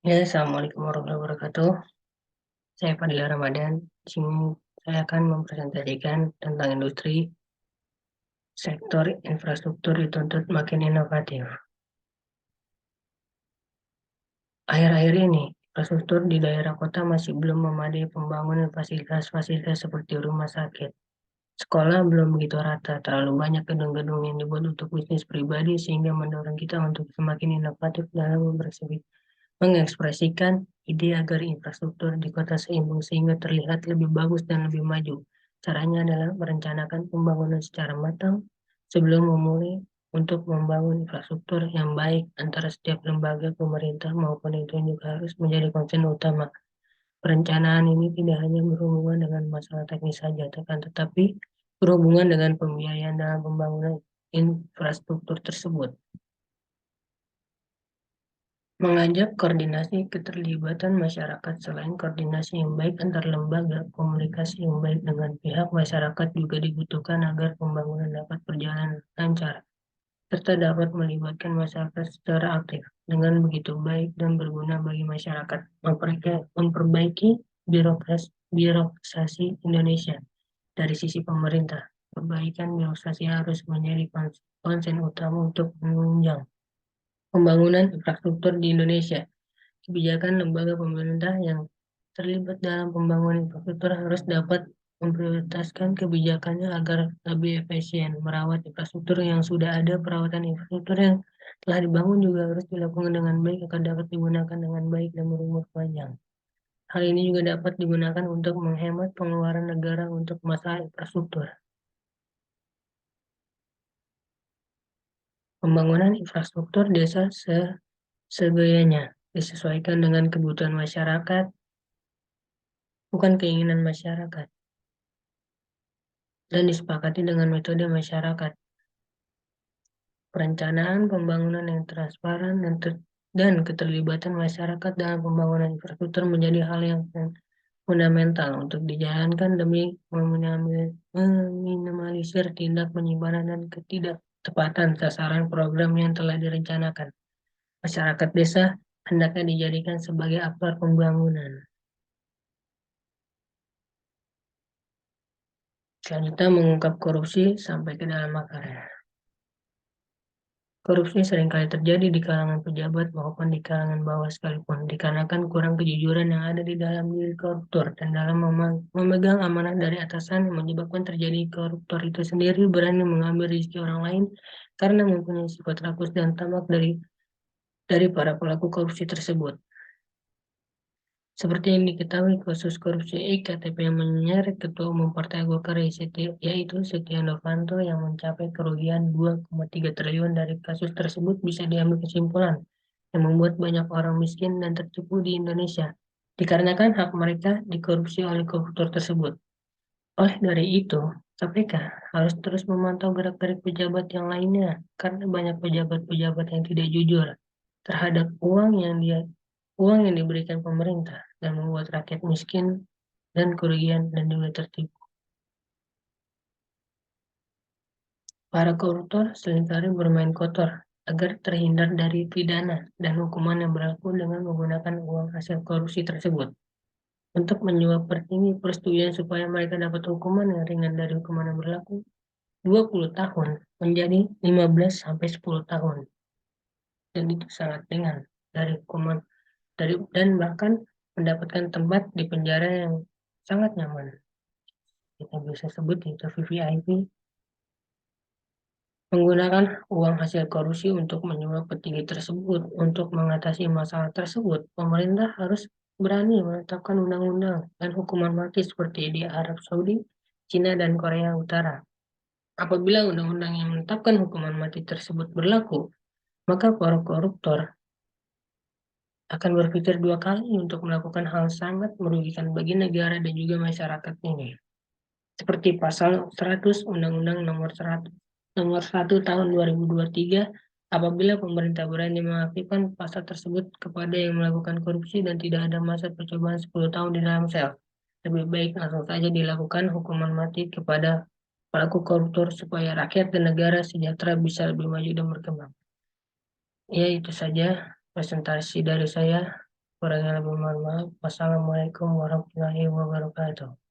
Ya, Assalamualaikum warahmatullahi wabarakatuh. Saya Fadila Ramadan. Di sini saya akan mempresentasikan tentang industri sektor infrastruktur dituntut makin inovatif. Akhir-akhir ini, infrastruktur di daerah kota masih belum memadai pembangunan fasilitas-fasilitas seperti rumah sakit. Sekolah belum begitu rata, terlalu banyak gedung-gedung yang dibuat untuk bisnis pribadi sehingga mendorong kita untuk semakin inovatif dalam mengekspresikan ide agar infrastruktur di kota seimbang sehingga terlihat lebih bagus dan lebih maju. Caranya adalah merencanakan pembangunan secara matang sebelum memulai untuk membangun infrastruktur yang baik antara setiap lembaga pemerintah maupun itu juga harus menjadi konsen utama. Perencanaan ini tidak hanya berhubungan dengan masalah teknis saja, tetapi berhubungan dengan pembiayaan dalam pembangunan infrastruktur tersebut. Mengajak koordinasi keterlibatan masyarakat selain koordinasi yang baik antar lembaga, komunikasi yang baik dengan pihak masyarakat juga dibutuhkan agar pembangunan dapat berjalan lancar, serta dapat melibatkan masyarakat secara aktif. Dengan begitu baik dan berguna bagi masyarakat, memperbaiki birokrasi Indonesia. Dari sisi pemerintah, perbaikan birokrasi harus menjadi konsen utama untuk menunjang pembangunan infrastruktur di Indonesia. Kebijakan lembaga pemerintah yang terlibat dalam pembangunan infrastruktur harus dapat memprioritaskan kebijakannya agar lebih efisien merawat infrastruktur yang sudah ada. Perawatan infrastruktur yang telah dibangun juga harus dilakukan dengan baik agar dapat digunakan dengan baik dan berumur panjang. Hal ini juga dapat digunakan untuk menghemat pengeluaran negara untuk masalah infrastruktur. Pembangunan infrastruktur desa segayanya disesuaikan dengan kebutuhan masyarakat, bukan keinginan masyarakat, dan disepakati dengan metode masyarakat. Perencanaan pembangunan yang transparan dan keterlibatan masyarakat dalam pembangunan infrastruktur menjadi hal yang fundamental untuk dijalankan demi meminimalisir tindak penyimpanan dan ketidaktepatan sasaran program yang telah direncanakan. Masyarakat desa hendaknya dijadikan sebagai aktor pembangunan. Selanjutnya mengungkap korupsi sampai ke dalam akarnya. Korupsi seringkali terjadi di kalangan pejabat maupun di kalangan bawah sekalipun, dikarenakan kurang kejujuran yang ada di dalam diri koruptor dan dalam memegang amanah dari atasan yang menyebabkan terjadi koruptor itu sendiri berani mengambil rezeki orang lain karena mempunyai sifat rakus dan tamak dari para pelaku korupsi tersebut. Seperti yang diketahui, kasus korupsi iktp yang menyeret Ketua Umum Partai Golkar yaitu Setia Novanto yang mencapai kerugian 2,3 triliun. Dari kasus tersebut bisa diambil kesimpulan yang membuat banyak orang miskin dan tertipu di Indonesia, dikarenakan hak mereka dikorupsi oleh koruptor tersebut. Oleh dari itu, KPK harus terus memantau gerak-gerik pejabat yang lainnya, karena banyak pejabat-pejabat yang tidak jujur terhadap uang yang diberikan pemerintah dan membuat rakyat miskin dan kerugian dan juga tertipu. Para koruptor seringkali bermain kotor agar terhindar dari pidana dan hukuman yang berlaku dengan menggunakan uang hasil korupsi tersebut. Untuk menyuap tertinggi persetujuan supaya mereka dapat hukuman yang ringan dari hukuman yang berlaku 20 tahun menjadi 15 sampai 10 tahun. Dan itu sangat ringan dari hukuman dan bahkan mendapatkan tempat di penjara yang sangat nyaman. Kita bisa sebut itu VVIP. Menggunakan uang hasil korupsi untuk menyuap petinggi tersebut. Untuk mengatasi masalah tersebut, pemerintah harus berani menetapkan undang-undang dan hukuman mati seperti di Arab Saudi, Cina, dan Korea Utara. Apabila undang-undang yang menetapkan hukuman mati tersebut berlaku, maka para koruptor akan berpikir dua kali untuk melakukan hal sangat merugikan bagi negara dan juga masyarakat ini. Seperti pasal 100 Undang-Undang nomor 1 tahun 2023, apabila pemerintah berani mengaktifkan pasal tersebut kepada yang melakukan korupsi dan tidak ada masa percobaan 10 tahun di dalam sel. Lebih baik langsung saja dilakukan hukuman mati kepada pelaku koruptor supaya rakyat dan negara sejahtera bisa lebih maju dan berkembang. Ya, itu saja presentasi dari saya. Kurangnya lebih mohon maaf. Wassalamualaikum warahmatullahi wabarakatuh.